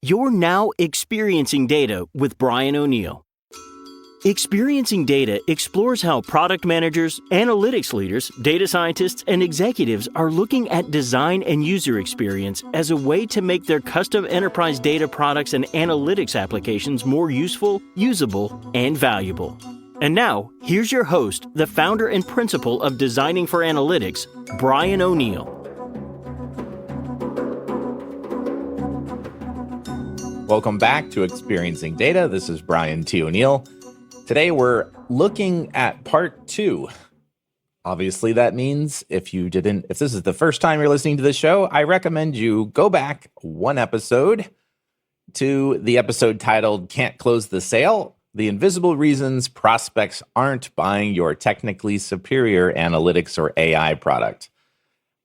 You're now experiencing data with Brian O'Neill. Experiencing Data explores how product managers, analytics leaders, data scientists, and executives are looking at design and user experience as a way to make their custom enterprise data products and analytics applications more useful, usable, and valuable. And now, here's your host, the founder and principal of Designing for Analytics, Brian O'Neill. Welcome back to Experiencing Data. This is Brian T. O'Neill. Today we're looking at part 2. Obviously, that means if this is the first time you're listening to this show, I recommend you go back one episode to the episode titled Can't Close the Sale: The Invisible Reasons Prospects Aren't Buying Your Technically Superior Analytics or AI Product.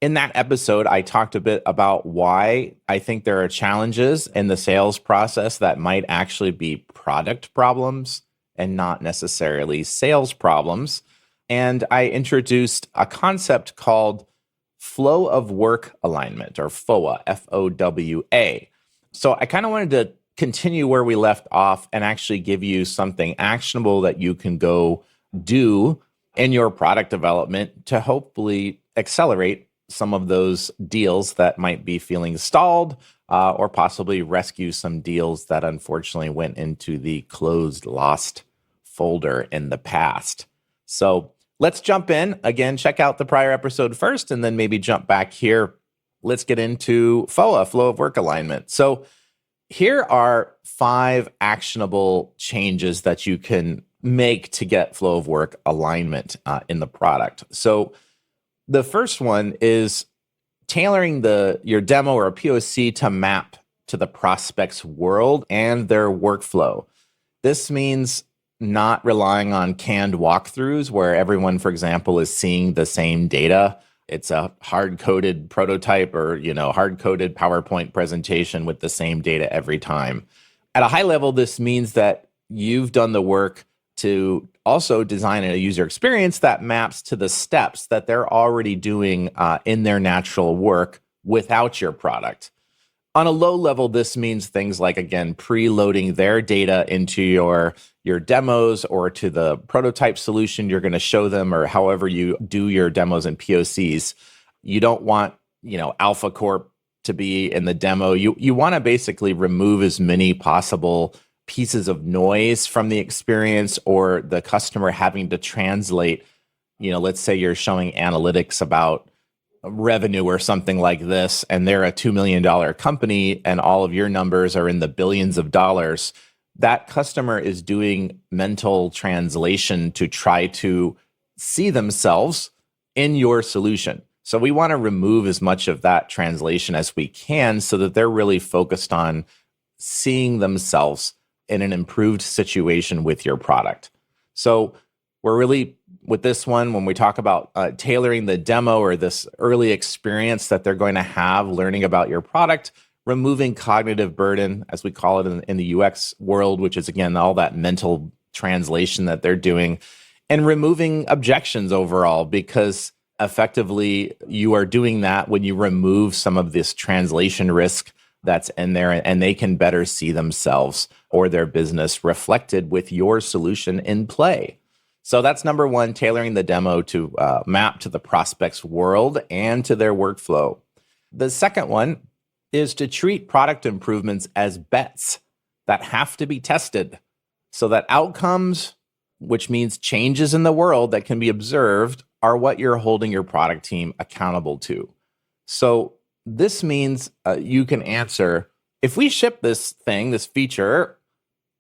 In that episode, I talked a bit about why I think there are challenges in the sales process that might actually be product problems and not necessarily sales problems. And I introduced a concept called flow of work alignment, or FOWA, F-O-W-A. So I kind of wanted to continue where we left off and actually give you something actionable that you can go do in your product development to hopefully accelerate some of those deals that might be feeling stalled, or possibly rescue some deals that unfortunately went into the closed, lost folder in the past. So let's jump in. Again, check out the prior episode first, and then maybe jump back here. Let's get into FOWA, flow of work alignment. So here are 5 actionable changes that you can make to get flow of work alignment in the product. So the first one is tailoring your demo or a POC to map to the prospect's world and their workflow. This means not relying on canned walkthroughs where everyone, for example, is seeing the same data. It's a hard-coded prototype or, hard-coded PowerPoint presentation with the same data every time. At a high level, this means that you've done the work to also design a user experience that maps to the steps that they're already doing in their natural work without your product. On a low level, this means things like, again, preloading their data into your demos or to the prototype solution you're going to show them, or however you do your demos and POCs. You don't want, Alpha Corp to be in the demo. You want to basically remove as many possible pieces of noise from the experience, or the customer having to translate, let's say you're showing analytics about revenue or something like this, and they're a $2 million company and all of your numbers are in the billions of dollars. That customer is doing mental translation to try to see themselves in your solution. So we want to remove as much of that translation as we can so that they're really focused on seeing themselves in an improved situation with your product. So we're really, with this one, when we talk about tailoring the demo or this early experience that they're going to have learning about your product, removing cognitive burden, as we call it in the UX world, which is, again, all that mental translation that they're doing, and removing objections overall, because effectively you are doing that when you remove some of this translation risk that's in there, and they can better see themselves or their business reflected with your solution in play. So that's number 1, tailoring the demo to map to the prospect's world and to their workflow. The second one is to treat product improvements as bets that have to be tested, so that outcomes, which means changes in the world that can be observed, are what you're holding your product team accountable to. So this means you can answer, if we ship this feature,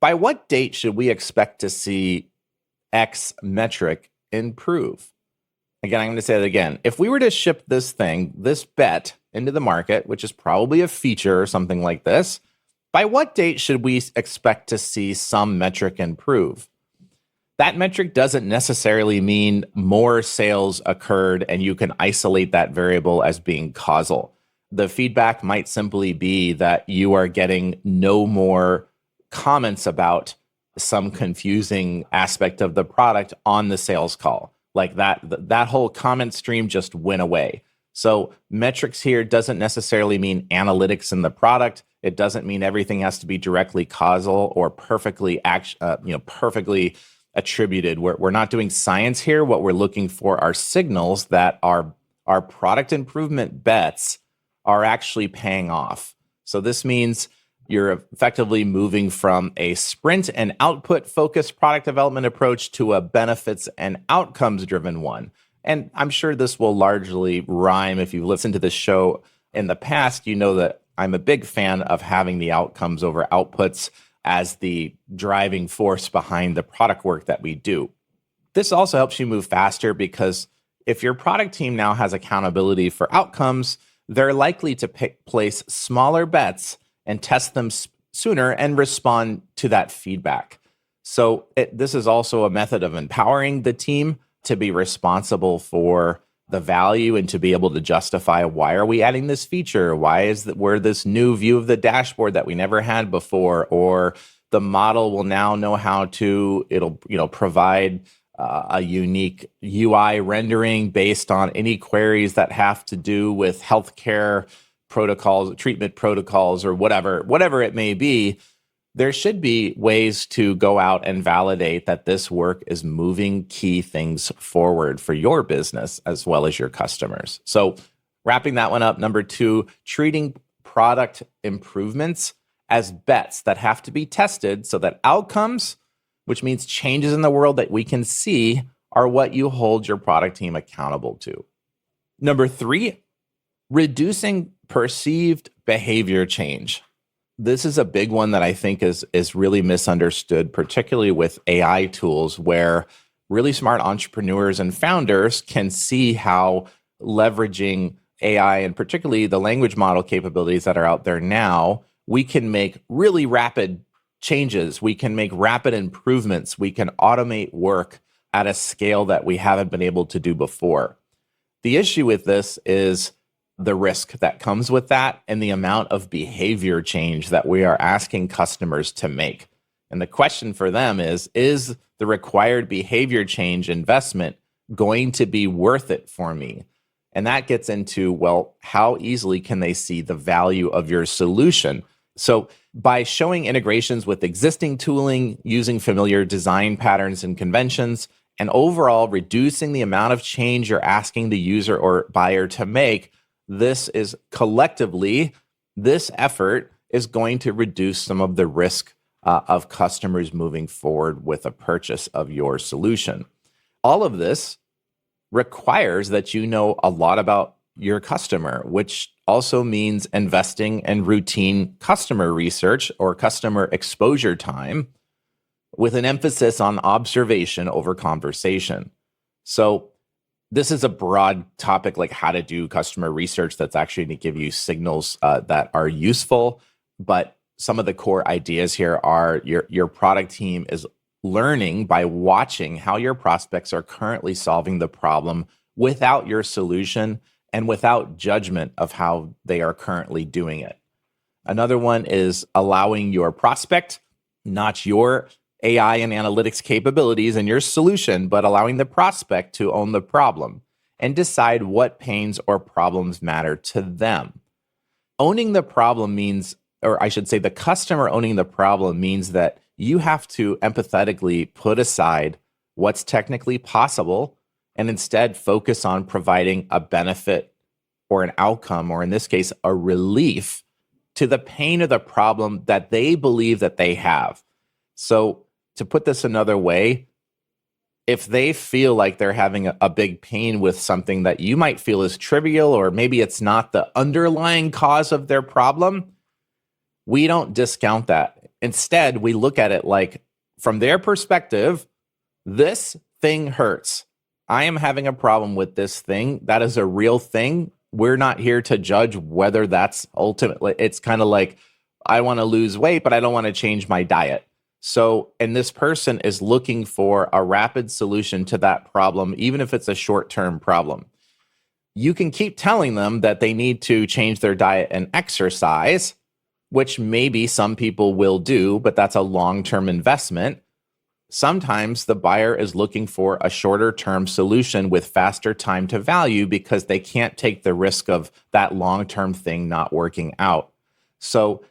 by what date should we expect to see X metric improve? Again, I'm going to say that again. If we were to ship this bet into the market, which is probably a feature or something like this, by what date should we expect to see some metric improve? That metric doesn't necessarily mean more sales occurred and you can isolate that variable as being causal. The feedback might simply be that you are getting no more comments about some confusing aspect of the product on the sales call. Like that whole comment stream just went away. So metrics here doesn't necessarily mean analytics in the product. It doesn't mean everything has to be directly causal or perfectly perfectly attributed. We're not doing science here. What we're looking for are signals that our product improvement bets are actually paying off. So this means you're effectively moving from a sprint and output focused product development approach to a benefits and outcomes driven one. And I'm sure this will largely rhyme. If you've listened to this show in the past, you know that I'm a big fan of having the outcomes over outputs as the driving force behind the product work that we do. This also helps you move faster because if your product team now has accountability for outcomes, they're likely to place smaller bets and test them sooner and respond to that feedback. So this is also a method of empowering the team to be responsible for the value and to be able to justify, why are we adding this feature? Why is that we're this new view of the dashboard that we never had before? Or the model will now know how to, it'll provide a unique UI rendering based on any queries that have to do with healthcare protocols, treatment protocols, or whatever it may be. There should be ways to go out and validate that this work is moving key things forward for your business as well as your customers. So wrapping that one up, number 2, treating product improvements as bets that have to be tested so that outcomes, which means changes in the world that we can see, are what you hold your product team accountable to. Number 3, reducing perceived behavior change. This is a big one that I think is really misunderstood, particularly with AI tools, where really smart entrepreneurs and founders can see how leveraging AI, and particularly the language model capabilities that are out there now, we can make really rapid changes. We can make rapid improvements. We can automate work at a scale that we haven't been able to do before. The issue with this is the risk that comes with that and the amount of behavior change that we are asking customers to make. And the question for them is the required behavior change investment going to be worth it for me? And that gets into, well, how easily can they see the value of your solution? So by showing integrations with existing tooling, using familiar design patterns and conventions, and overall reducing the amount of change you're asking the user or buyer to make, this effort is going to reduce some of the risk of customers moving forward with a purchase of your solution. All of this requires that you know a lot about your customer, which also means investing in routine customer research or customer exposure time with an emphasis on observation over conversation. So this is a broad topic, like how to do customer research that's actually going to give you signals that are useful. But some of the core ideas here are your product team is learning by watching how your prospects are currently solving the problem without your solution and without judgment of how they are currently doing it. Another one is allowing your prospect, not your AI and analytics capabilities and your solution, but allowing the prospect to own the problem and decide what pains or problems matter to them. Owning the problem means, or I should say the customer owning the problem means that you have to empathetically put aside what's technically possible and instead focus on providing a benefit or an outcome, or in this case, a relief to the pain of the problem that they believe that they have. So to put this another way, if they feel like they're having a big pain with something that you might feel is trivial, or maybe it's not the underlying cause of their problem, we don't discount that. Instead, we look at it like, from their perspective, this thing hurts. I am having a problem with this thing. That is a real thing. We're not here to judge whether that's ultimately, it's kind of like, I want to lose weight, but I don't want to change my diet. So, and this person is looking for a rapid solution to that problem, even if it's a short-term problem. You can keep telling them that they need to change their diet and exercise, which maybe some people will do, but that's a long-term investment. Sometimes the buyer is looking for a shorter-term solution with faster time to value because they can't take the risk of that long-term thing not working out. So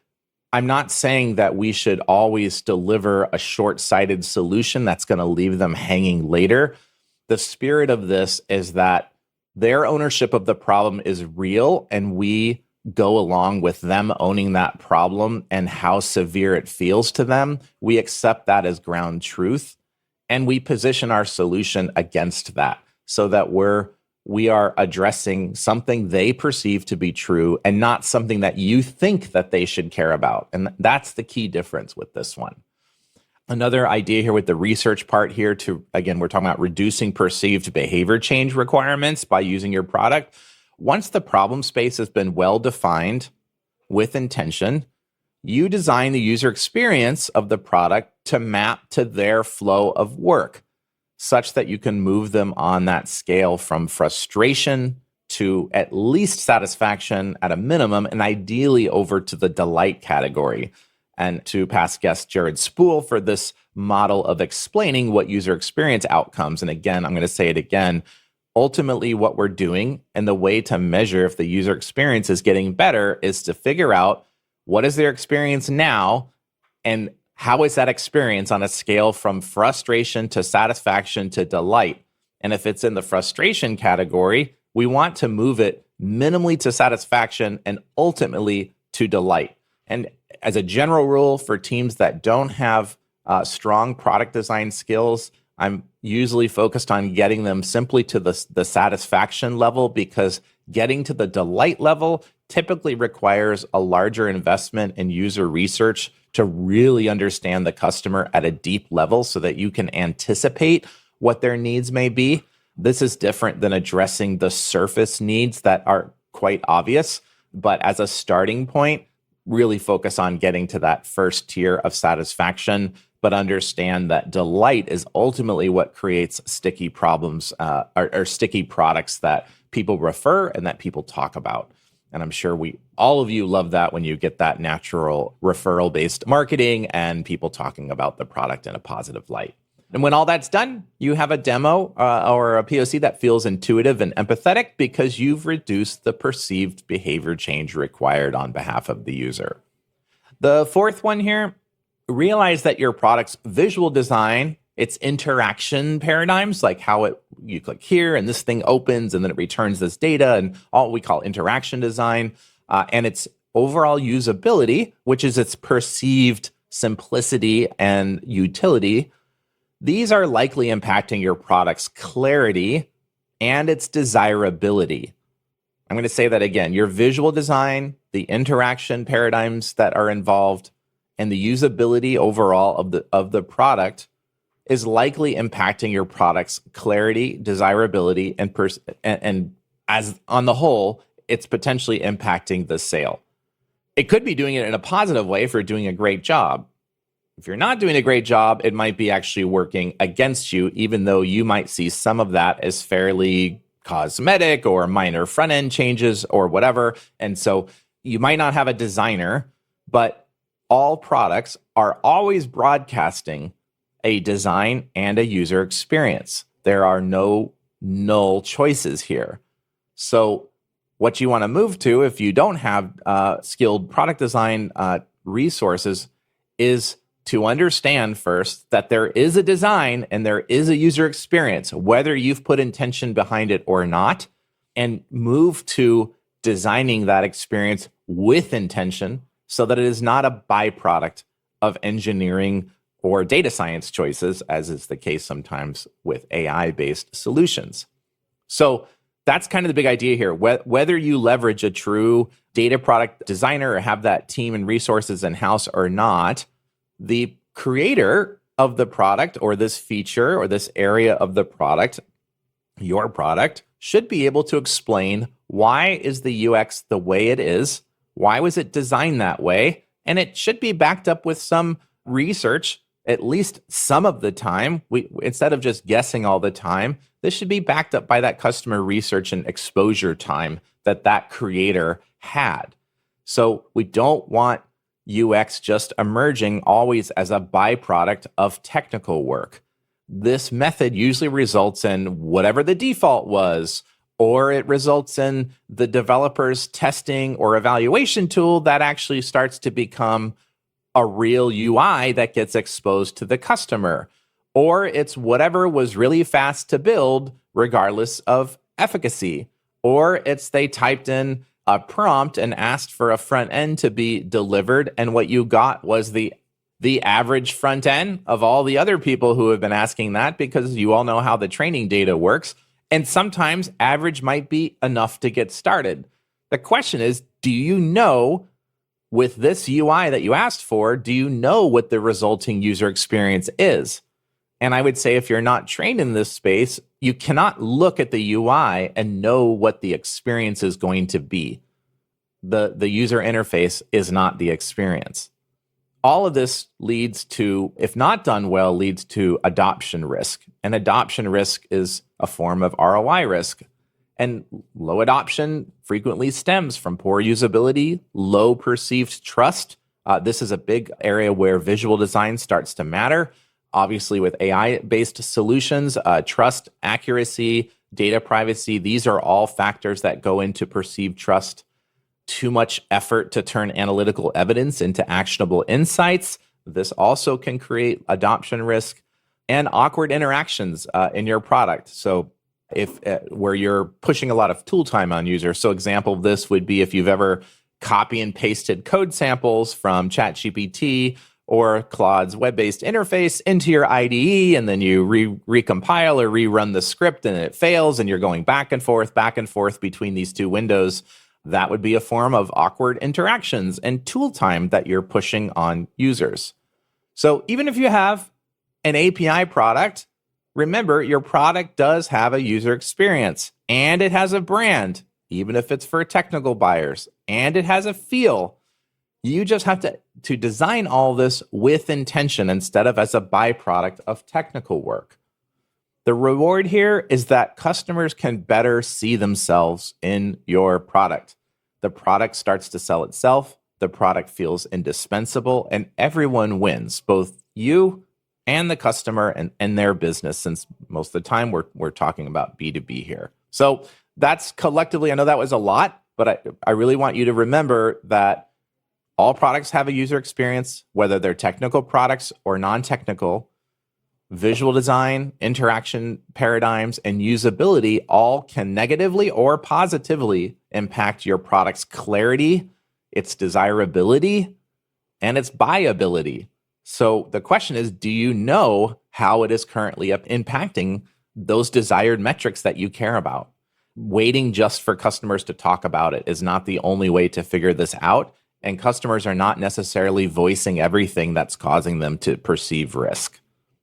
I'm not saying that we should always deliver a short-sighted solution that's going to leave them hanging later. The spirit of this is that their ownership of the problem is real, and we go along with them owning that problem and how severe it feels to them. We accept that as ground truth, and we position our solution against that so that we are addressing something they perceive to be true and not something that you think that they should care about. And that's the key difference with this one. Another idea here with the research part here again, we're talking about reducing perceived behavior change requirements by using your product. Once the problem space has been well defined with intention, you design the user experience of the product to map to their flow of work, such that you can move them on that scale from frustration to at least satisfaction at a minimum, and ideally over to the delight category. And to past guest Jared Spool for this model of explaining what user experience outcomes. And again, I'm going to say it again, ultimately what we're doing and the way to measure if the user experience is getting better is to figure out what is their experience now and how is that experience on a scale from frustration to satisfaction to delight? And if it's in the frustration category, we want to move it minimally to satisfaction and ultimately to delight. And as a general rule for teams that don't have strong product design skills, I'm usually focused on getting them simply to the satisfaction level, because getting to the delight level typically requires a larger investment in user research to really understand the customer at a deep level so that you can anticipate what their needs may be. This is different than addressing the surface needs that are quite obvious, but as a starting point, really focus on getting to that first tier of satisfaction, but understand that delight is ultimately what creates sticky problems or sticky products that people refer and that people talk about. And I'm sure all of you love that when you get that natural referral-based marketing and people talking about the product in a positive light. And when all that's done, you have a demo or a POC that feels intuitive and empathetic because you've reduced the perceived behavior change required on behalf of the user. The fourth one here, realize that your product's visual design, its interaction paradigms, like how you click here and this thing opens and then it returns this data, and all we call interaction design, and its overall usability, which is its perceived simplicity and utility. These are likely impacting your product's clarity and its desirability. I'm going to say that again. Your visual design, the interaction paradigms that are involved, and the usability overall of the product is likely impacting your product's clarity, desirability, and as on the whole, it's potentially impacting the sale. It could be doing it in a positive way if you're doing a great job. If you're not doing a great job, it might be actually working against you, even though you might see some of that as fairly cosmetic or minor front-end changes or whatever. And so you might not have a designer, but all products are always broadcasting a design and a user experience. There are no null choices here. So what you want to move to, if you don't have skilled product design resources, is to understand first that there is a design and there is a user experience, whether you've put intention behind it or not, and move to designing that experience with intention so that it is not a byproduct of engineering or data science choices, as is the case sometimes with AI-based solutions. So that's kind of the big idea here. Whether you leverage a true data product designer or have that team and resources in-house or not, the creator of the product or this feature or this area of the product, your product, should be able to explain why is the UX the way it is, why was it designed that way, and it should be backed up with some research, at least some of the time. Instead of just guessing all the time, this should be backed up by that customer research and exposure time that creator had. So we don't want UX just emerging always as a byproduct of technical work. This method usually results in whatever the default was, or it results in the developer's testing or evaluation tool that actually starts to become a real UI that gets exposed to the customer, or it's whatever was really fast to build regardless of efficacy, or it's they typed in a prompt and asked for a front end to be delivered, and what you got was the average front end of all the other people who have been asking that, because you all know how the training data works. And sometimes average might be enough to get started. The question is, do you know, with this UI that you asked for, do you know what the resulting user experience is? And I would say if you're not trained in this space, you cannot look at the UI and know what the experience is going to be. The user interface is not the experience. All of this leads to, if not done well, leads to adoption risk. And adoption risk is a form of ROI risk. And low adoption frequently stems from poor usability, low perceived trust. This is a big area where visual design starts to matter. Obviously, with AI-based solutions, trust, accuracy, data privacy, these are all factors that go into perceived trust. Too much effort to turn analytical evidence into actionable insights. This also can create adoption risk and awkward interactions in your product. So if where you're pushing a lot of tool time on users. So example of this would be if you've ever copy and pasted code samples from ChatGPT or Claude's web-based interface into your IDE, and then you recompile or rerun the script and it fails, and you're going back and forth between these two windows. That would be a form of awkward interactions and tool time that you're pushing on users. So even if you have an API product, remember your product does have a user experience and it has a brand, even if it's for technical buyers, and it has a feel. You just have to design all this with intention instead of as a byproduct of technical work. The reward here is that customers can better see themselves in your product. The product starts to sell itself, the product feels indispensable, and everyone wins, both you and the customer and their business, since most of the time we're talking about B2B here. So that's collectively, I know that was a lot, but I really want you to remember that all products have a user experience, whether they're technical products or non-technical. Visual design, interaction paradigms, and usability all can negatively or positively impact your product's clarity, its desirability, and its buyability. So the question is, do you know how it is currently impacting those desired metrics that you care about? Waiting just for customers to talk about it is not the only way to figure this out, and customers are not necessarily voicing everything that's causing them to perceive risk.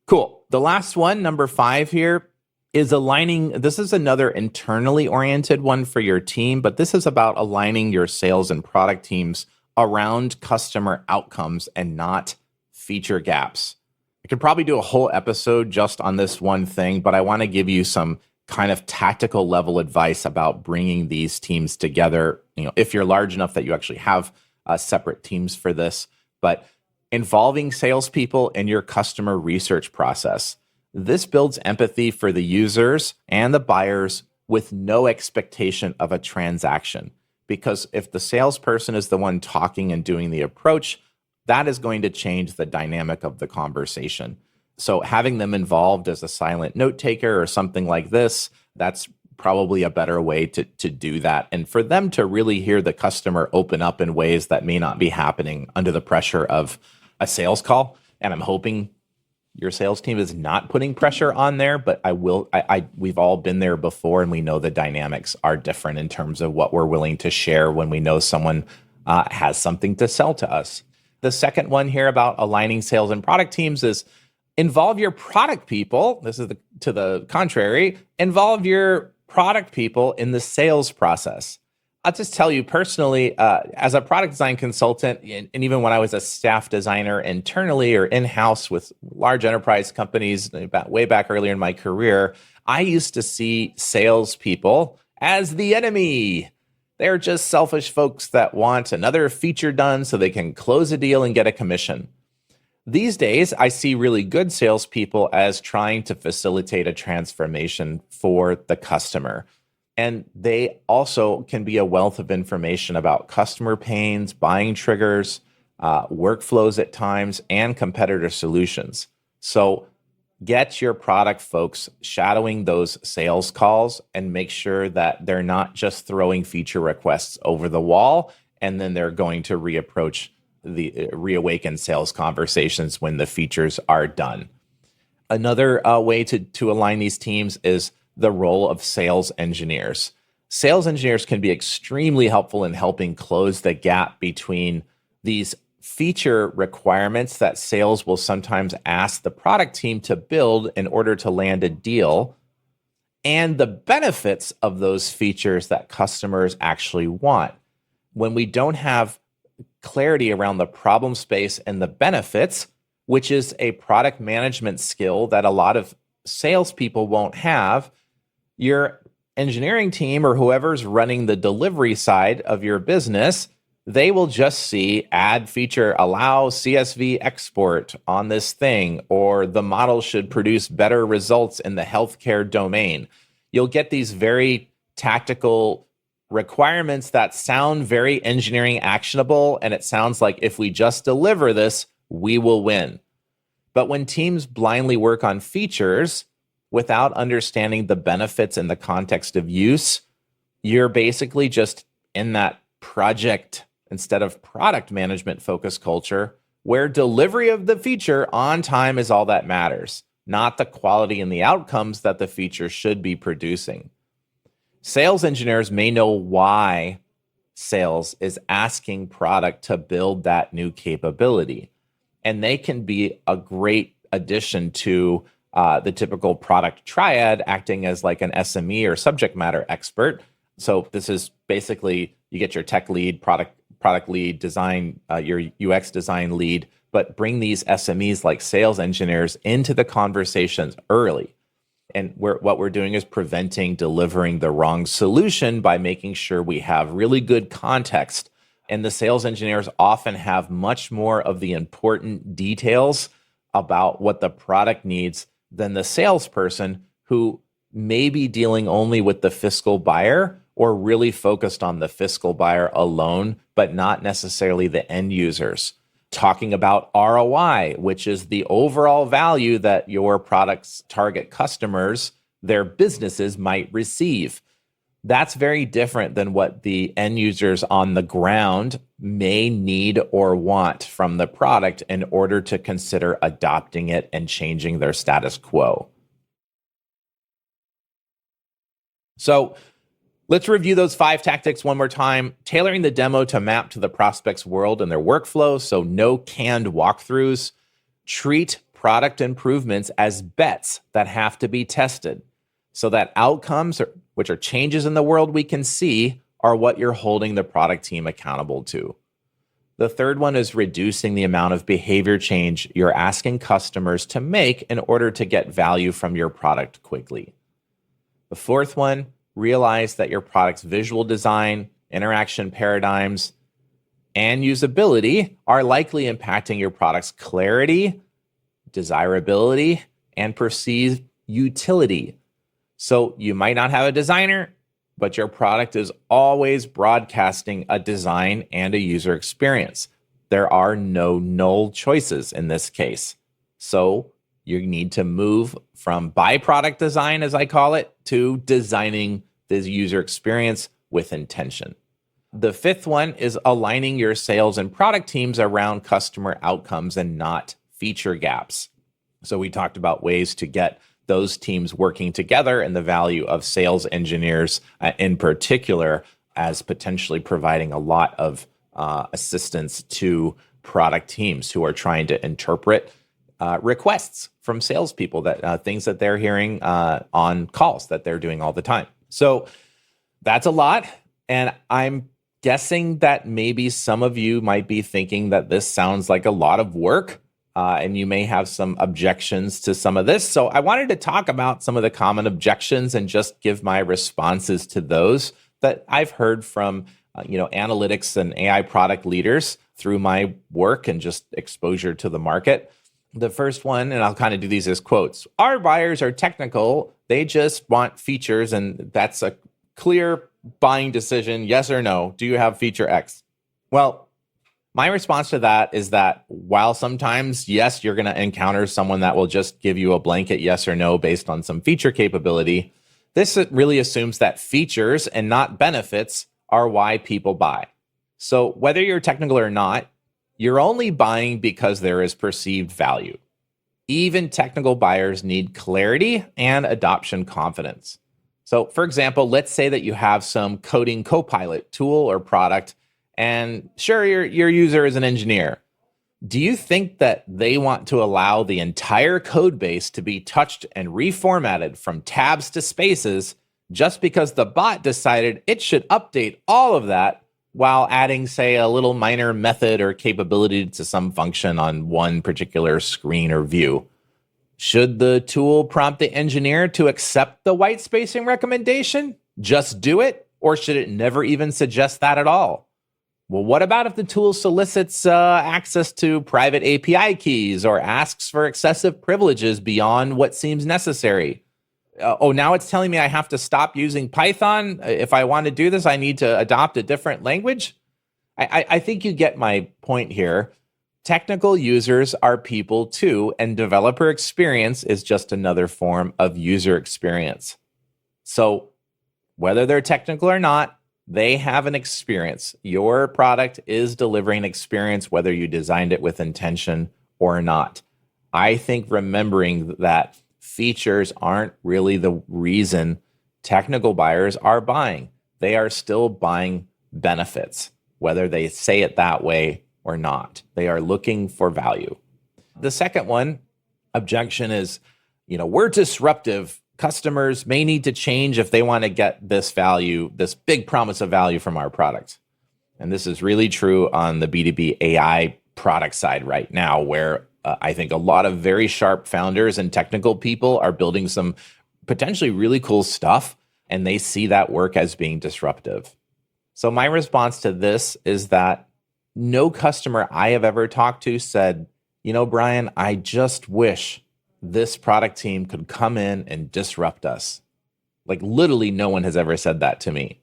Cool. The last one, number 5 here, is aligning. This is another internally oriented one for your team, but this is about aligning your sales and product teams around customer outcomes and not feature gaps. I could probably do a whole episode just on this one thing, but I want to give you some kind of tactical level advice about bringing these teams together. If you're large enough that you actually have separate teams for this, but involving salespeople in your customer research process. This builds empathy for the users and the buyers with no expectation of a transaction. Because if the salesperson is the one talking and doing the approach, that is going to change the dynamic of the conversation. So having them involved as a silent note taker or something like this, that's probably a better way to do that. And for them to really hear the customer open up in ways that may not be happening under the pressure of a sales call. And I'm hoping your sales team is not putting pressure on there, but we've all been there before, and we know the dynamics are different in terms of what we're willing to share when we know someone has something to sell to us. The second one here about aligning sales and product teams is involve your product people. This is to the contrary. Involve your product people in the sales process. I'll just tell you personally, as a product design consultant, and even when I was a staff designer internally or in-house with large enterprise companies way back earlier in my career, I used to see salespeople as the enemy. They're just selfish folks that want another feature done so they can close a deal and get a commission. These days, I see really good salespeople as trying to facilitate a transformation for the customer. And they also can be a wealth of information about customer pains, buying triggers, workflows at times, and competitor solutions. So get your product folks shadowing those sales calls and make sure that they're not just throwing feature requests over the wall and then they're going to reawaken sales conversations when the features are done. Another way to align these teams is the role of sales engineers. Sales engineers can be extremely helpful in helping close the gap between these feature requirements that sales will sometimes ask the product team to build in order to land a deal and the benefits of those features that customers actually want. When we don't have clarity around the problem space and the benefits, which is a product management skill that a lot of salespeople won't have, your engineering team or whoever's running the delivery side of your business, they will just see add feature, allow CSV export on this thing, or the model should produce better results in the healthcare domain. You'll get these very tactical requirements that sound very engineering actionable, and it sounds like if we just deliver this, we will win. But when teams blindly work on features without understanding the benefits in the context of use, you're basically just in that project instead of product management focused culture where delivery of the feature on time is all that matters, not the quality and the outcomes that the feature should be producing. Sales engineers may know why sales is asking product to build that new capability, and they can be a great addition to the typical product triad, acting as like an SME or subject matter expert. So this is basically you get your tech lead, product lead, design, your UX design lead, but bring these SMEs like sales engineers into the conversations early. And what we're doing is preventing delivering the wrong solution by making sure we have really good context. And the sales engineers often have much more of the important details about what the product needs than the salesperson who may be dealing only with the fiscal buyer or really focused on the fiscal buyer alone, but not necessarily the end users. Talking about ROI, which is the overall value that your product's target customers, their businesses might receive. That's very different than what the end users on the ground may need or want from the product in order to consider adopting it and changing their status quo. So let's review those 5 tactics one more time. Tailoring the demo to map to the prospect's world and their workflow, so no canned walkthroughs. Treat product improvements as bets that have to be tested, so that outcomes, which are changes in the world we can see, are what you're holding the product team accountable to. The third one is reducing the amount of behavior change you're asking customers to make in order to get value from your product quickly. The fourth one, realize that your product's visual design, interaction paradigms, and usability are likely impacting your product's clarity, desirability, and perceived utility. So you might not have a designer, but your product is always broadcasting a design and a user experience. There are no null choices in this case. So you need to move from byproduct design, as I call it, to designing the user experience with intention. The fifth one is aligning your sales and product teams around customer outcomes and not feature gaps. So we talked about ways to get those teams working together and the value of sales engineers in particular as potentially providing a lot of assistance to product teams who are trying to interpret requests from salespeople, that things that they're hearing on calls that they're doing all the time. So that's a lot. And I'm guessing that maybe some of you might be thinking that this sounds like a lot of work. And you may have some objections to some of this. So I wanted to talk about some of the common objections and just give my responses to those that I've heard from analytics and AI product leaders through my work and just exposure to the market. The first one, and I'll kind of do these as quotes, our buyers are technical. They just want features, and that's a clear buying decision, yes or no. Do you have feature X? Well, my response to that is that while sometimes, yes, you're going to encounter someone that will just give you a blanket yes or no based on some feature capability, this really assumes that features and not benefits are why people buy. So whether you're technical or not, you're only buying because there is perceived value. Even technical buyers need clarity and adoption confidence. So for example, let's say that you have some coding copilot tool or product, and sure, your user is an engineer. Do you think that they want to allow the entire code base to be touched and reformatted from tabs to spaces just because the bot decided it should update all of that while adding, say, a little minor method or capability to some function on one particular screen or view? Should the tool prompt the engineer to accept the white spacing recommendation? Just do it? Or should it never even suggest that at all? Well, what about if the tool solicits access to private API keys or asks for excessive privileges beyond what seems necessary? Now it's telling me I have to stop using Python. If I want to do this, I need to adopt a different language. I think you get my point here. Technical users are people too, and developer experience is just another form of user experience. So whether they're technical or not, they have an experience. Your product is delivering experience, whether you designed it with intention or not. I think remembering that features aren't really the reason technical buyers are buying. They are still buying benefits, whether they say it that way or not. They are looking for value. The second one, objection, is, we're disruptive. Customers may need to change if they want to get this value, this big promise of value from our product. And this is really true on the B2B AI product side right now, where I think a lot of very sharp founders and technical people are building some potentially really cool stuff, and they see that work as being disruptive. So my response to this is that no customer I have ever talked to said, Brian, I just wish this product team could come in and disrupt us. Like literally no one has ever said that to me.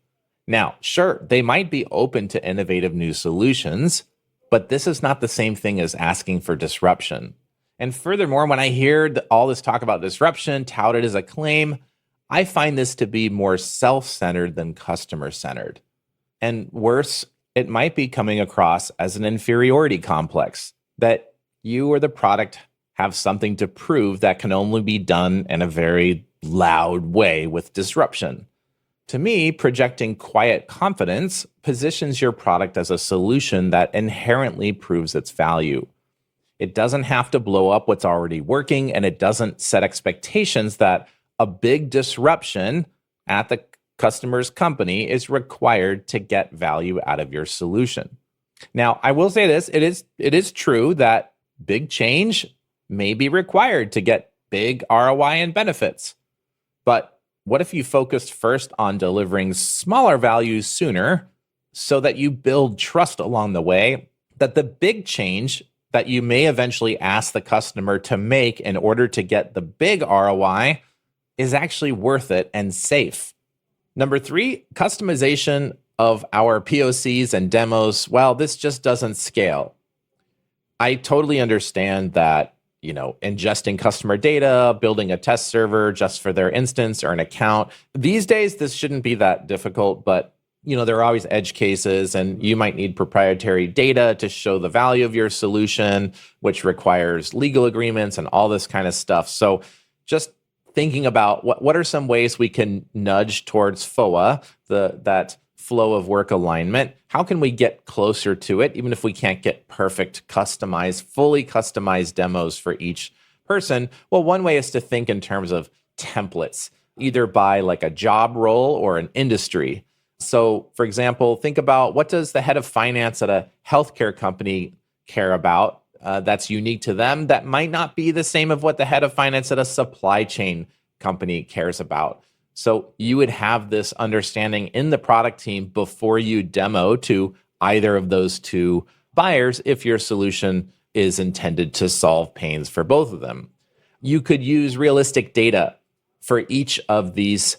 Now, sure, they might be open to innovative new solutions, but this is not the same thing as asking for disruption. And furthermore, when I hear all this talk about disruption touted as a claim, I find this to be more self-centered than customer-centered. And worse, it might be coming across as an inferiority complex, that you or the product have something to prove that can only be done in a very loud way with disruption. To me, projecting quiet confidence positions your product as a solution that inherently proves its value. It doesn't have to blow up what's already working, and it doesn't set expectations that a big disruption at the customer's company is required to get value out of your solution. Now, I will say this, it is true that big change may be required to get big ROI and benefits. But what if you focused first on delivering smaller values sooner so that you build trust along the way, that the big change that you may eventually ask the customer to make in order to get the big ROI is actually worth it and safe? Number 3, customization of our POCs and demos. Well, this just doesn't scale. I totally understand that, ingesting customer data, building a test server just for their instance or an account. These days, this shouldn't be that difficult, but there are always edge cases, and you might need proprietary data to show the value of your solution, which requires legal agreements and all this kind of stuff. So just thinking about what are some ways we can nudge towards FOWA, that flow of work alignment. How can we get closer to it, even if we can't get perfect, fully customized demos for each person? Well, one way is to think in terms of templates, either by like a job role or an industry. So, for example, think about, what does the head of finance at a healthcare company care about that's unique to them, that might not be the same of what the head of finance at a supply chain company cares about. So you would have this understanding in the product team before you demo to either of those two buyers if your solution is intended to solve pains for both of them. You could use realistic data for each of these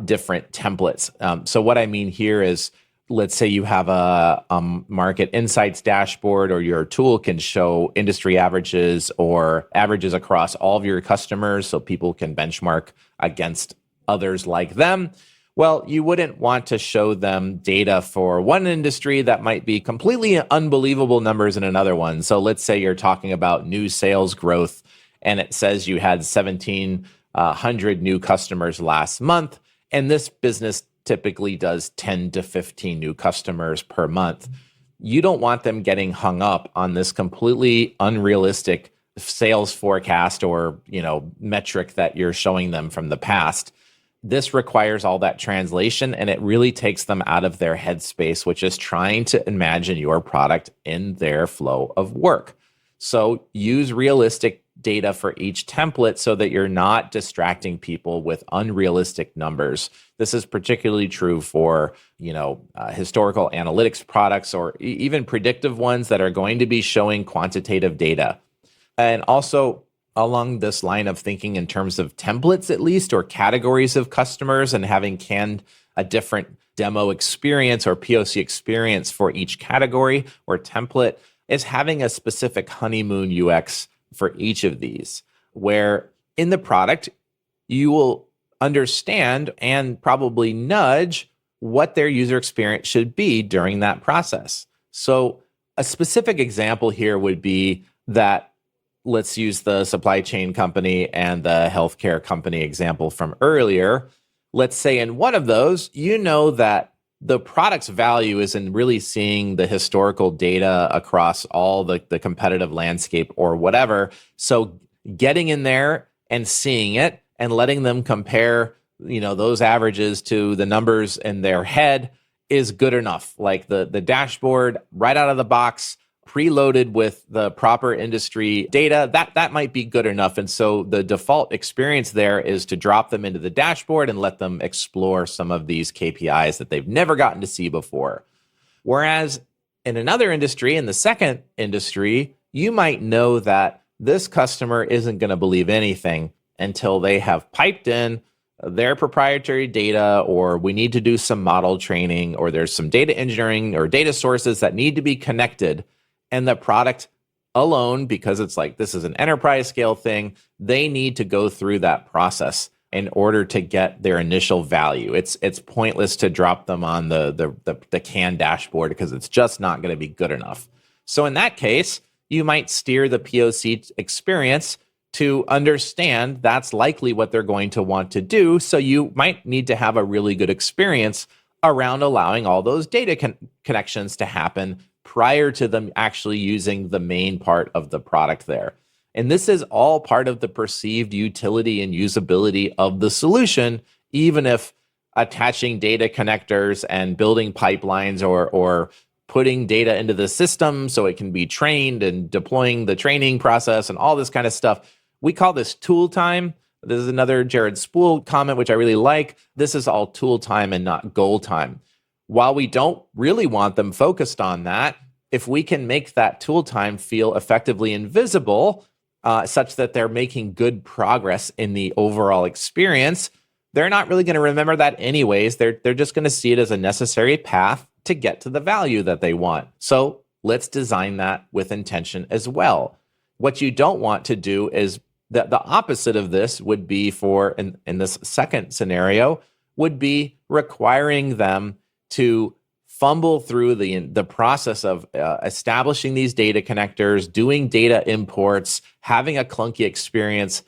different templates. So what I mean here is, let's say you have a market insights dashboard, or your tool can show industry averages or averages across all of your customers so people can benchmark against others like them. Well, you wouldn't want to show them data for one industry that might be completely unbelievable numbers in another one. So let's say you're talking about new sales growth and it says you had 1,700 new customers last month, and this business typically does 10 to 15 new customers per month. You don't want them getting hung up on this completely unrealistic sales forecast or, metric that you're showing them from the past. This requires all that translation, and it really takes them out of their headspace, which is trying to imagine your product in their flow of work. So use realistic data for each template so that you're not distracting people with unrealistic numbers. This is particularly true for, historical analytics products, or even predictive ones that are going to be showing quantitative data. And also, along this line of thinking in terms of templates, at least, or categories of customers, and having a different demo experience or POC experience for each category or template, is having a specific honeymoon UX for each of these, where in the product, you will understand and probably nudge what their user experience should be during that process. So a specific example here would be that, let's use the supply chain company and the healthcare company example from earlier. Let's say in one of those, that the product's value is in really seeing the historical data across all the competitive landscape or whatever. So getting in there and seeing it and letting them compare, those averages to the numbers in their head is good enough. Like the dashboard right out of the box, preloaded with the proper industry data, that might be good enough. And so the default experience there is to drop them into the dashboard and let them explore some of these KPIs that they've never gotten to see before. Whereas in another industry, in the second industry, you might know that this customer isn't going to believe anything until they have piped in their proprietary data, or we need to do some model training, or there's some data engineering or data sources that need to be connected. And the product alone, because it's like this is an enterprise scale thing, they need to go through that process in order to get their initial value. It's pointless to drop them on the CAN dashboard because it's just not going to be good enough. So in that case, you might steer the POC experience to understand that's likely what they're going to want to do. So you might need to have a really good experience around allowing all those data connections to happen prior to them actually using the main part of the product there. And this is all part of the perceived utility and usability of the solution, even if attaching data connectors and building pipelines or putting data into the system so it can be trained and deploying the training process and all this kind of stuff. We call this tool time. This is another Jared Spool comment, which I really like. This is all tool time and not goal time. While we don't really want them focused on that, if we can make that tool time feel effectively invisible, such that they're making good progress in the overall experience, they're not really going to remember that anyways. They're just going to see it as a necessary path to get to the value that they want. So let's design that with intention as well. What you don't want to do is that the opposite of this would be in this second scenario, would be requiring them to fumble through the process of establishing these data connectors, doing data imports, having a clunky experience,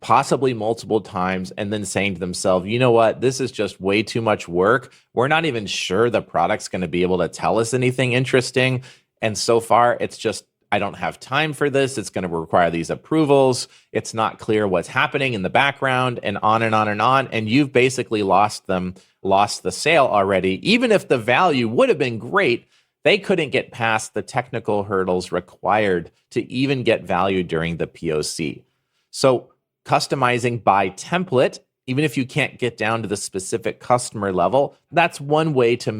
possibly multiple times, and then saying to themselves, you know what, this is just way too much work. We're not even sure the product's going to be able to tell us anything interesting. And so far, it's just, I don't have time for this. It's going to require these approvals. It's not clear what's happening in the background, and on and on and on. And you've basically lost the sale already. Even if the value would have been great, they couldn't get past the technical hurdles required to even get value during the POC. So customizing by template, even if you can't get down to the specific customer level, that's one way to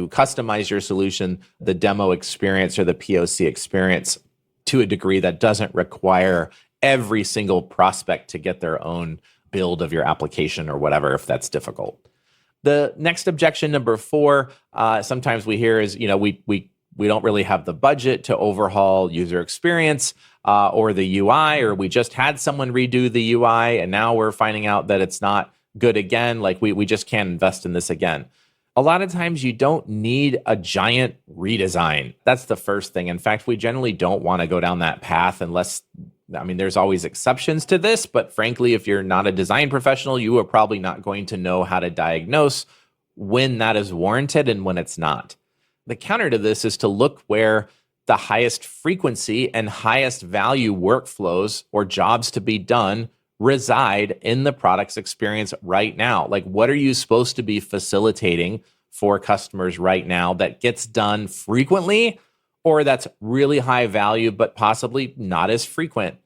customize your solution, the demo experience or the POC experience, to a degree that doesn't require every single prospect to get their own build of your application or whatever, if that's difficult. The next objection, number 4, sometimes we hear is, we don't really have the budget to overhaul user experience or the UI, or we just had someone redo the UI and now we're finding out that it's not good again. Like we just can't invest in this again. A lot of times you don't need a giant redesign. That's the first thing. In fact, we generally don't want to go down that path unless, there's always exceptions to this, but frankly, if you're not a design professional, you are probably not going to know how to diagnose when that is warranted and when it's not. The counter to this is to look where the highest frequency and highest value workflows or jobs to be done reside in the product's experience right now. Like, what are you supposed to be facilitating for customers right now that gets done frequently or that's really high value, but possibly not as frequent?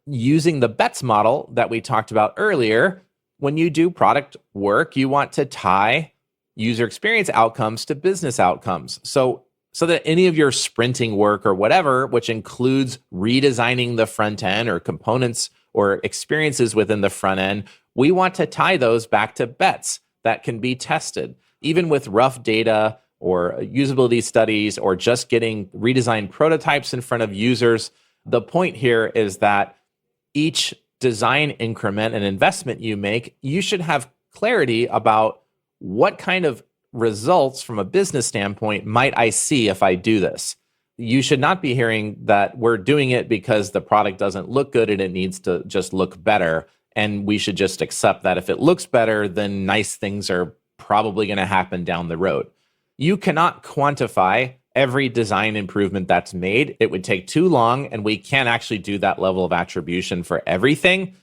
Using the BETS model that we talked about earlier, when you do product work, you want to tie user experience outcomes to business outcomes. So that any of your sprinting work or whatever, which includes redesigning the front end or components or experiences within the front end, we want to tie those back to bets that can be tested. Even with rough data or usability studies or just getting redesigned prototypes in front of users, the point here is that each design increment and investment you make, you should have clarity about what kind of results from a business standpoint might I see if I do this. You should not be hearing that we're doing it because the product doesn't look good and it needs to just look better. And we should just accept that if it looks better, then nice things are probably going to happen down the road. You cannot quantify every design improvement that's made. It would take too long, and we can't actually do that level of attribution for everything.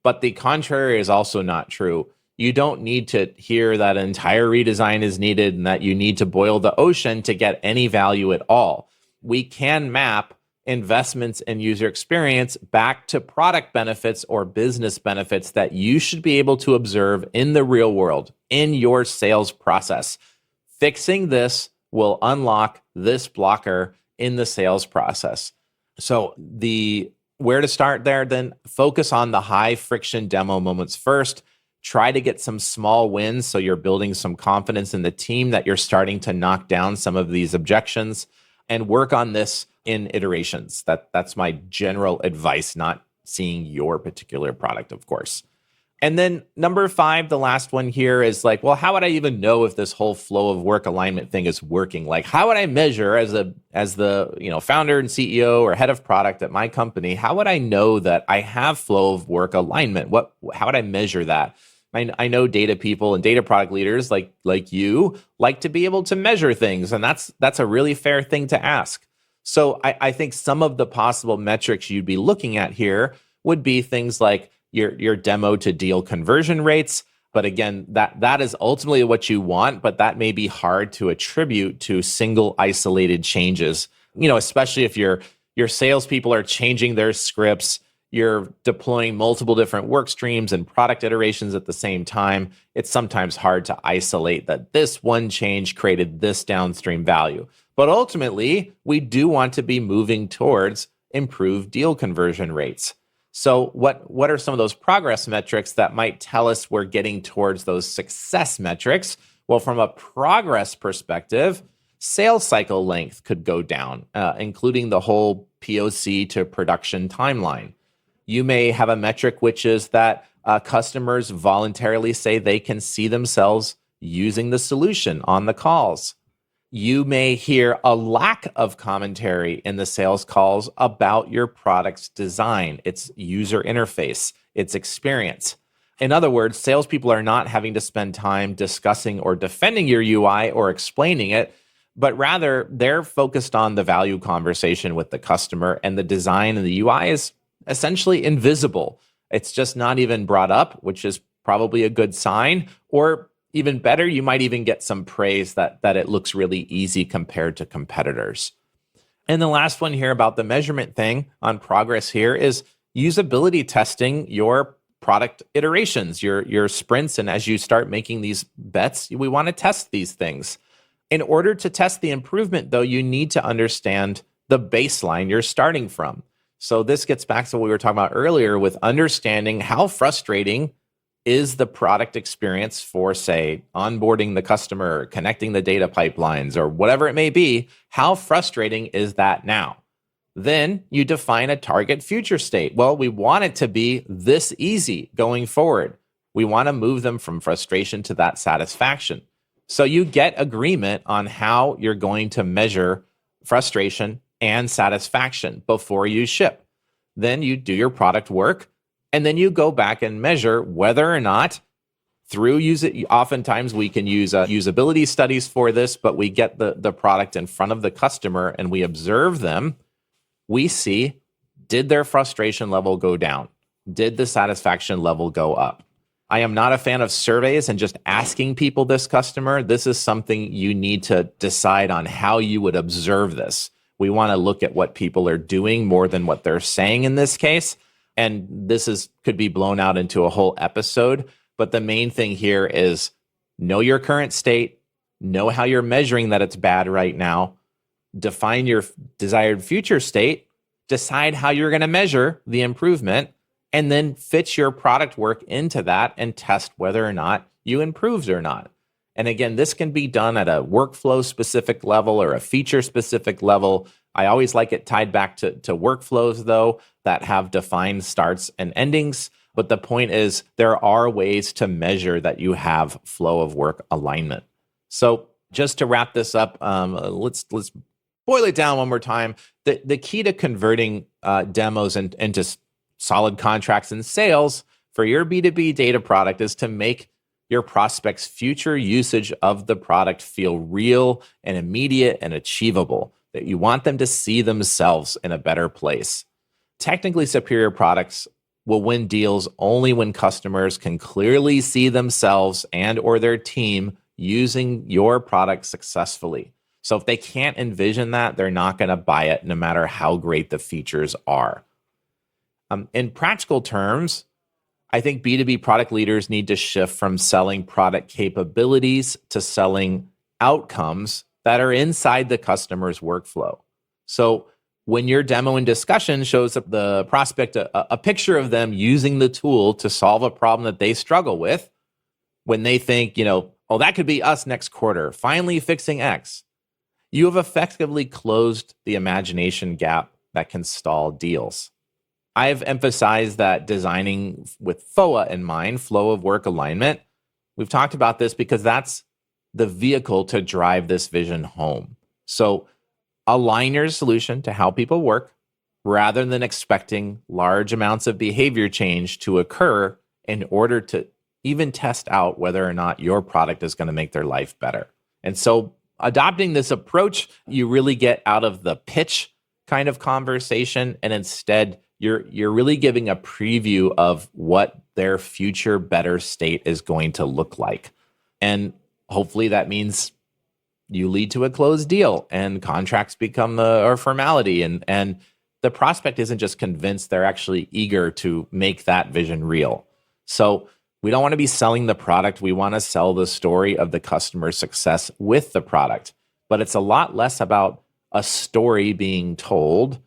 But the contrary is also not true. You don't need to hear that an entire redesign is needed and that you need to boil the ocean to get any value at all. We can map investments in user experience back to product benefits or business benefits that you should be able to observe in the real world, in your sales process. Fixing this will unlock this blocker in the sales process. So where to start there, then focus on the high friction demo moments first. Try to get some small wins so you're building some confidence in the team that you're starting to knock down some of these objections, and work on this in iterations. That's my general advice, not seeing your particular product, of course. And then number 5, the last one here is like, well, how would I even know if this whole flow of work alignment thing is working? Like, how would I measure as the founder and CEO or head of product at my company? How would I know that I have flow of work alignment? How would I measure that? I know data people and data product leaders like you like to be able to measure things, and that's a really fair thing to ask. So I think some of the possible metrics you'd be looking at here would be things like your demo to deal conversion rates. But again, that is ultimately what you want, but that may be hard to attribute to single isolated changes. Especially if your salespeople are changing their scripts, you're deploying multiple different work streams and product iterations at the same time. It's sometimes hard to isolate that this one change created this downstream value. But ultimately, we do want to be moving towards improved deal conversion rates. So what are some of those progress metrics that might tell us we're getting towards those success metrics? Well, from a progress perspective, sales cycle length could go down, including the whole POC to production timeline. You may have a metric which is that customers voluntarily say they can see themselves using the solution on the calls. You may hear a lack of commentary in the sales calls about your product's design, its user interface, its experience. In other words, salespeople are not having to spend time discussing or defending your UI or explaining it, but rather they're focused on the value conversation with the customer, and the design and the UI is essentially invisible. It's just not even brought up, which is probably a good sign. Or even better, you might even get some praise that it looks really easy compared to competitors. And the last one here about the measurement thing on progress here is usability testing your product iterations, your sprints. And as you start making these bets, we want to test these things. In order to test the improvement, though, you need to understand the baseline you're starting from. So this gets back to what we were talking about earlier with understanding how frustrating is the product experience for, say, onboarding the customer, connecting the data pipelines, or whatever it may be, how frustrating is that now? Then you define a target future state. Well, we want it to be this easy going forward. We want to move them from frustration to that satisfaction. So you get agreement on how you're going to measure frustration and satisfaction before you ship. Then you do your product work, and then you go back and measure whether or not oftentimes we can use usability studies for this, but we get the product in front of the customer and we observe them. We see, did their frustration level go down? Did the satisfaction level go up? I am not a fan of surveys and just asking people this customer. This is something you need to decide on how you would observe this. We want to look at what people are doing more than what they're saying in this case. And this could be blown out into a whole episode. But the main thing here is know your current state, know how you're measuring that it's bad right now, define your desired future state, decide how you're going to measure the improvement, and then fit your product work into that and test whether or not you improved or not. And again, this can be done at a workflow specific level or a feature specific level. I always like it tied back to workflows, though, that have defined starts and endings. But the point is, there are ways to measure that you have flow of work alignment. So just to wrap this up, let's boil it down one more time. The key to converting demos into solid contracts and sales for your B2B data product is to make your prospects' future usage of the product feel real and immediate and achievable, that you want them to see themselves in a better place. Technically superior products will win deals only when customers can clearly see themselves and or their team using your product successfully. So if they can't envision that, they're not going to buy it no matter how great the features are. In practical terms, I think B2B product leaders need to shift from selling product capabilities to selling outcomes that are inside the customer's workflow. So when your demo and discussion shows up the prospect a picture of them using the tool to solve a problem that they struggle with, when they think, oh, that could be us next quarter, finally fixing X, you have effectively closed the imagination gap that can stall deals. I've emphasized that designing with FOWA in mind, flow of work alignment. We've talked about this because that's the vehicle to drive this vision home. So align your solution to how people work rather than expecting large amounts of behavior change to occur in order to even test out whether or not your product is going to make their life better. And so adopting this approach, you really get out of the pitch kind of conversation, and instead you're really giving a preview of what their future better state is going to look like. And hopefully that means you lead to a closed deal and contracts become a formality, and the prospect isn't just convinced, they're actually eager to make that vision real. So we don't want to be selling the product. We want to sell the story of the customer's success with the product. But it's a lot less about a story being told.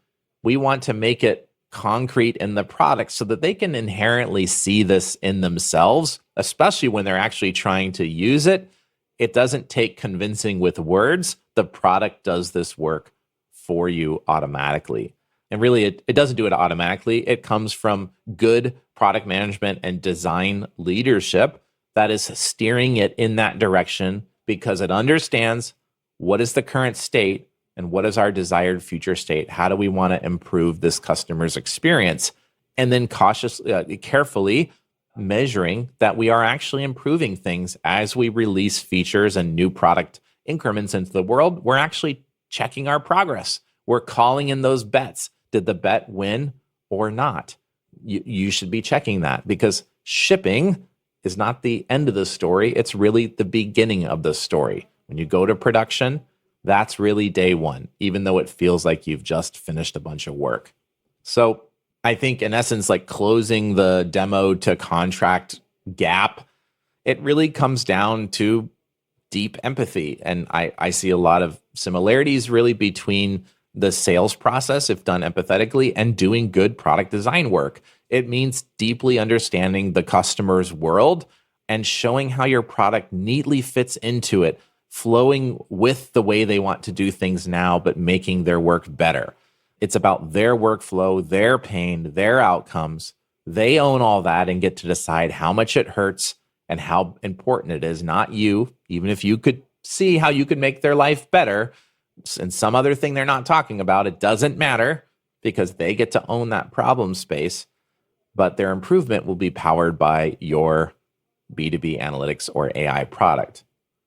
We want to make it concrete in the product so that they can inherently see this in themselves, especially when they're actually trying to use it. It doesn't take convincing with words. The product does this work for you automatically. And really, it doesn't do it automatically. It comes from good product management and design leadership that is steering it in that direction because it understands what is the current state and what is our desired future state. How do we want to improve this customer's experience? And then carefully measuring that we are actually improving things as we release features and new product increments into the world. We're actually checking our progress. We're calling in those bets. Did the bet win or not? You should be checking that, because shipping is not the end of the story. It's really the beginning of the story. When you go to production, that's really day one, even though it feels like you've just finished a bunch of work. So I think in essence, like closing the demo to contract gap, it really comes down to deep empathy. And I see a lot of similarities really between the sales process if done empathetically, and doing good product design work. It means deeply understanding the customer's world and showing how your product neatly fits into it, flowing with the way they want to do things now, but making their work better. It's about their workflow, their pain, their outcomes. They own all that and get to decide how much it hurts and how important it is, not you, even if you could see how you could make their life better. And some other thing they're not talking about, it doesn't matter because they get to own that problem space, but their improvement will be powered by your B2B analytics or AI product.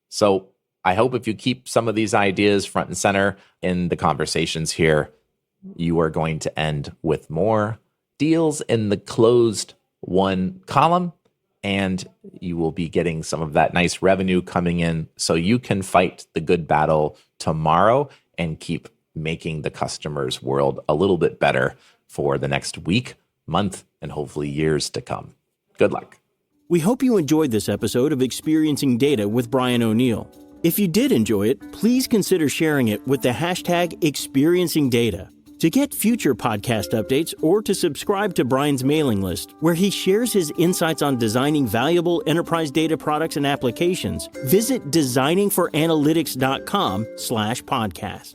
So I hope if you keep some of these ideas front and center in the conversations here, you are going to end with more deals in the closed won column, and you will be getting some of that nice revenue coming in so you can fight the good battle tomorrow and keep making the customer's world a little bit better for the next week, month, and hopefully years to come. Good luck. We hope you enjoyed this episode of Experiencing Data with Brian O'Neill. If you did enjoy it, please consider sharing it with the hashtag #ExperiencingData. To get future podcast updates or to subscribe to Brian's mailing list, where he shares his insights on designing valuable enterprise data products and applications, visit designingforanalytics.com/podcast.